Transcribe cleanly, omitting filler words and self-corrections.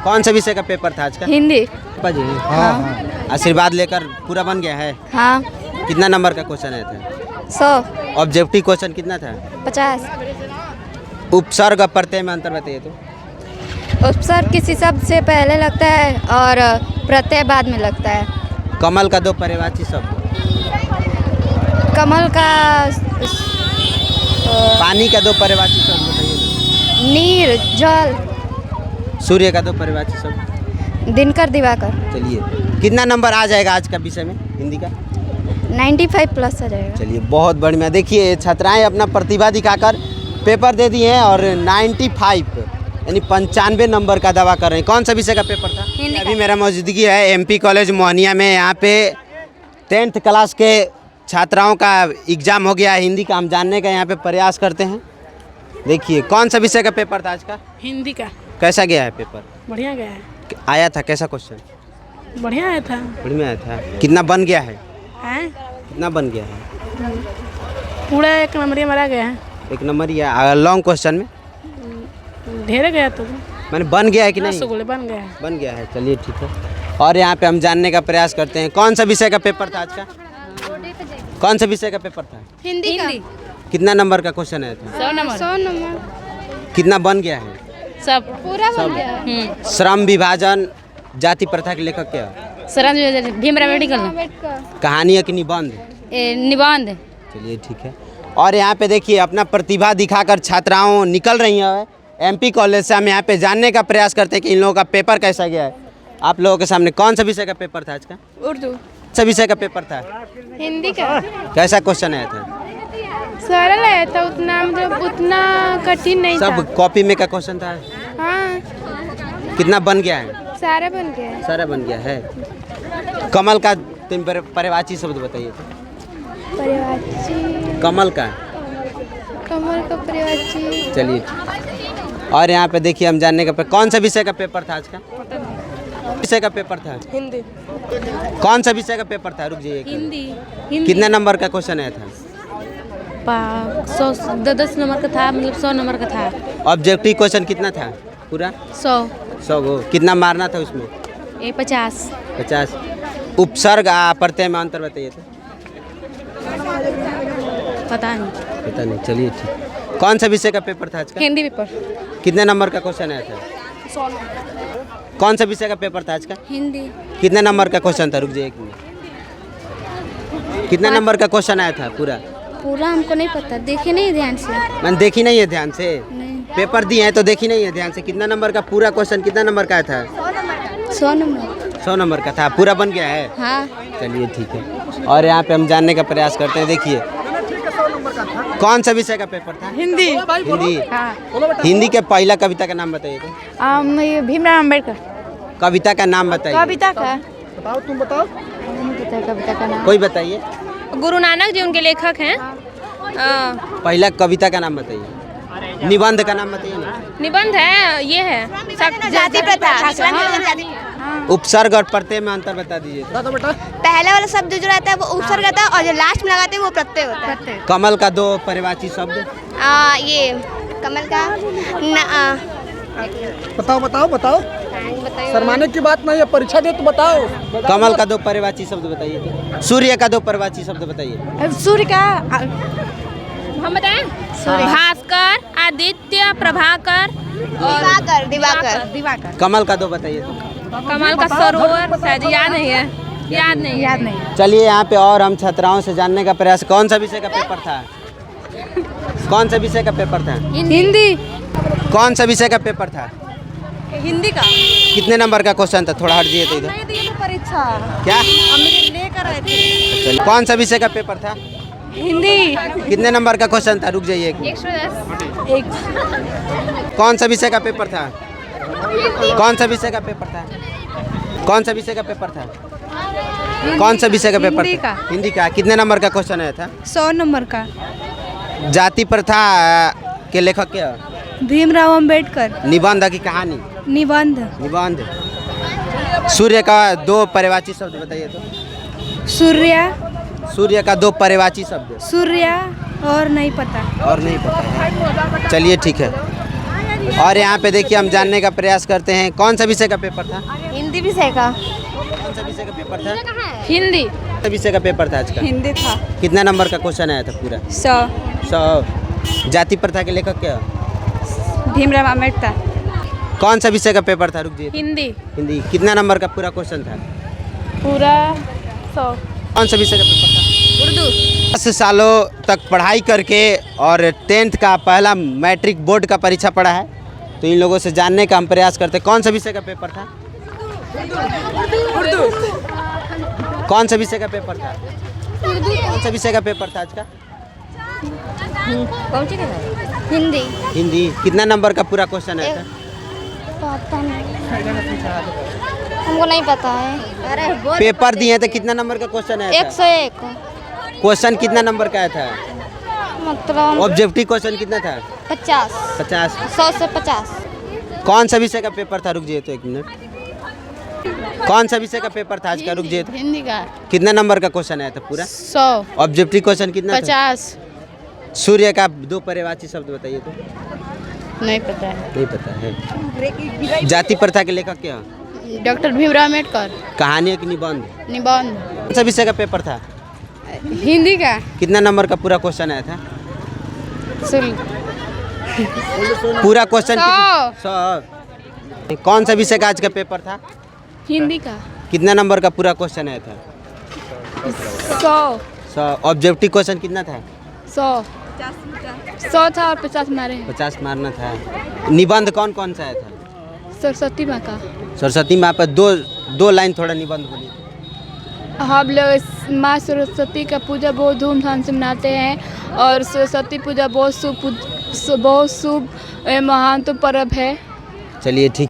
कौन सा विषय का पेपर था आज का? हिंदी। जी हाँ। आशीर्वाद लेकर पूरा बन गया है? हाँ। कितना नंबर का क्वेश्चन आया था? 100। ऑब्जेक्टिव क्वेश्चन कितना था? 50। उपसर्ग और प्रत्यय में अंतर बताइए तो। उपसर्ग किसी शब्द से पहले लगता है और प्रत्यय बाद में लगता है। कमल का दो पर्यायवाची शब्द। कमल का पानी का दो पर्यायवाची शब्द बताइए। नीर, जल। सूर्य का दो पर्यायवाची शब्द। दिनकर, दिवाकर। चलिए, कितना नंबर आ जाएगा आज का विषय में हिंदी का? 95 प्लस आ जाएगा। चलिए, बहुत बढ़िया। देखिए, छात्राएं अपना प्रतिभा दिखाकर पेपर दे दिए हैं और 95 यानी 95 नंबर का दावा कर रहे हैं। कौन सा विषय का पेपर था? अभी मेरा मौजूदगी है एमपी कॉलेज मोहनिया में। यहाँ पे 10th क्लास के छात्राओं का एग्ज़ाम हो गया है हिंदी का। हम जानने का यहाँ पे प्रयास करते हैं। देखिए, कौन सा विषय का पेपर था आज का? हिंदी का। कैसा गया है पेपर? बढ़िया गया है। आया था कैसा क्वेश्चन? बढ़िया आया था। बढ़िया आया था। कितना बन गया है? हैं? कितना बन गया है? पूरा एक नंबर ही मारा गया है। एक नंबर या लॉन्ग क्वेश्चन में? ढेर गया तो मैंने बन गया है कि नहीं? रसगुल्ले बन गया है। बन गया है। चलिए, ठीक है। और यहाँ पे हम जानने का प्रयास करते हैं कौन सा विषय का पेपर था आज का? कौन सा विषय का पेपर था? हिंदी का। कितना नंबर का क्वेश्चन आया था? 100 नंबर। कितना बन गया है? सब पूरा बन गया। श्रम विभाजन जाति प्रथा के लेखक क्या? भीमराव अम्बेडकर। कहानी है कि निबंध? निबंध। चलिए, ठीक है। और यहाँ पे देखिए, अपना प्रतिभा दिखाकर छात्राओं निकल रही हैं एमपी कॉलेज से। हम यहाँ पे जानने का प्रयास करते हैं कि इन लोगों का पेपर कैसा गया है। आप लोगों के सामने कौन सा विषय का पेपर था आज का? उर्दू। सा विषय का पेपर था? हिंदी का। कैसा क्वेश्चन आया था? सरल आया था, उतना मतलब उतना कठिन नहीं था। सब कॉपी में का क्वेश्चन था? हाँ, कितना बन गया है? सारा बन गया। सारा बन गया है। कमल का तुम पर्यायवाची शब्द बताइए तो। पर्यायवाची। कमल का पर्यायवाची। चलिए, और यहाँ पे देखिए, हम जानने का कौन सा विषय का पेपर था आज का? विषय का पेपर था? हिंदी। कौन सा विषय का पेपर था? रुक जाइए। हिंदी। कितने नंबर का क्वेश्चन आया था? 10 नंबर का था, मतलब 100 नंबर का था। ऑब्जेक्टिव क्वेश्चन कितना था पूरा? 100 गो। कितना मारना था उसमें? 50। 50। उपसर्ग प्रत्यय में अंतर बताइए तो। पता नहीं। पता नहीं। चलिए, ठीक। कौन सा विषय का पेपर था आज का? हिंदी पेपर। कितने नंबर का क्वेश्चन आया था? 100। कौन सा विषय का पेपर था आज का? हिंदी। कितने नंबर का क्वेश्चन था? रुक जाइए एक मिनट। कितने नंबर का क्वेश्चन आया था पूरा? पूरा हमको नहीं पता, देखे नहीं ध्यान से। मैंने देखी नहीं है ध्यान से। नहीं। पेपर दिए हैं तो देखी नहीं है ध्यान से। कितना नंबर का पूरा क्वेश्चन कितना नंबर का आया था? 100 नंबर। 100 नंबर का था। पूरा बन गया है? हाँ। चलिए, ठीक है। और यहाँ पे हम जानने का प्रयास करते हैं। देखिए, कौन सा विषय का पेपर था? हिंदी। हिंदी। हाँ। हिंदी के पहला कविता का नाम बताइए तो। भीमराव अम्बेडकर। कविता का नाम बताइए। कविता का बताओ, तुम बताओ। कविता का नाम कोई बताइए। गुरु नानक जी उनके लेखक हैं। पहला कविता का नाम बताइए। निबंध का नाम बताइए ना। निबंध है, ये है जाति प्रथा। उपसर्ग और प्रत्यय में अंतर बता दीजिए। पहला वाला शब्द जो रहता है वो उपसर्ग रहता है और जो लास्ट में लगाते हैं वो प्रत्यय होता है। कमल का दो पर्यायवाची शब्द। ये कमल का बताओ। शर्माने की बात नहीं है, परीक्षा दे तो बताओ। कमल का दो पर्यायवाची शब्द बताइए तो। सूर्य का दो पर्यायवाची शब्द बताइए। सूर्य का हम बताएं? भास्कर, आदित्य, प्रभाकर और दिवाकर। कमल का दो बताइए तो। कमल का सरोवर। शायद याद नहीं। चलिए, यहाँ पे और हम छात्राओं से जानने का प्रयास। कौन सा विषय का पेपर था? कौन सा विषय का पेपर था? हिंदी। कौन सा विषय का पेपर था? हिंदी का। कितने नंबर का क्वेश्चन था? थोड़ा हट जाइए तो इधर। परीक्षा क्या? लेकर आए थे। कौन सा विषय का पेपर था? हिंदी। कितने नंबर का क्वेश्चन था? रुक जाइए एक मिनट। 110। कौन सा विषय का पेपर था? कौन सा विषय का पेपर था? कौन सा विषय का पेपर था? कौन सा विषय का पेपर था? हिंदी का। कितने नंबर का क्वेश्चन आया था? 100 नंबर का। जाति प्रथा के लेखक क्या? भीमराव अम्बेडकर। निबंध की कहानी? निबंध। सूर्य का दो पर्यायवाची शब्द बताइए तो। सूर्य का दो पर्यायवाची शब्द। सूर्य और नहीं पता। और नहीं पता। चलिए, ठीक है। और यहाँ पे देखिए हम जानने का प्रयास करते हैं कौन सा विषय का पेपर था? हिंदी विषय का। कौन सा विषय का पेपर था? हिंदी। कौन सा विषय का पेपर था आज का? हिंदी था। कितना नंबर का क्वेश्चन आया था पूरा? 100। जाति प्रथा के लेखक क्या? भीमराव अम्बेडकर। कौन सा विषय का पेपर था? रुक जाइए। हिंदी। हिंदी। कितना नंबर का पूरा क्वेश्चन था? पूरा 100। कौन सा विषय का पेपर था? उर्दू। 10 सालों तक पढ़ाई करके और 10th का पहला मैट्रिक बोर्ड का परीक्षा पढ़ा है, तो इन लोगों से जानने का हम प्रयास करते हैं कौन सा विषय का पेपर था? उर्दू। कौन सा विषय का पेपर था? कौन सा विषय का पेपर था आज का? कौन सी हिंदी। हिंदी। कितना नंबर का पूरा क्वेश्चन आया था? पता नहीं, हमको नहीं पता है। अरे पेपर दिए तो कितना नंबर का क्वेश्चन आया था? 101। क्वेश्चन कितना नंबर का आया था? मतलब ऑब्जेक्टिव क्वेश्चन कितना था? 50। 50। 100 से 50। कौन सा विषय का पेपर था? रुक जाइए तो 1 मिनट। कौन सा विषय का पेपर था आज का? रुक जाइए तो। हिंदी का कितना नंबर का क्वेश्चन आया था पूरा? 100। ऑब्जेक्टिव क्वेश्चन कितना था? 50। सूर्य का 2 पर्यायवाची शब्द बताइए तो। नहीं पता है। नहीं पता है। जाति प्रथा के लेखक क्या? डॉक्टर भीमराव अम्बेडकर। कहानी की निबंध। निबंध। कौन सा विषय का पेपर था? हिंदी का। कितना नंबर का पूरा क्वेश्चन आया था? 16। पूरा क्वेश्चन 100। 100। कौन सा विषय का आज का पेपर था? हिंदी का। कितना नंबर का पूरा क्वेश्चन आया था? 100। 100। ऑब्जेक्टिव क्वेश्चन कितना था? 100 था और 50 मारे हैं। 50 मारना था। निबंध कौन कौन सा आया था? सरस्वती माँ का। सरस्वती माँ पर दो लाइन थोड़ा निबंध बोलिए। हम लोग माँ सरस्वती का पूजा बहुत धूमधाम से मनाते हैं और सरस्वती पूजा बहुत शुभ एवं महान तो पर्व है। चलिए ठीक।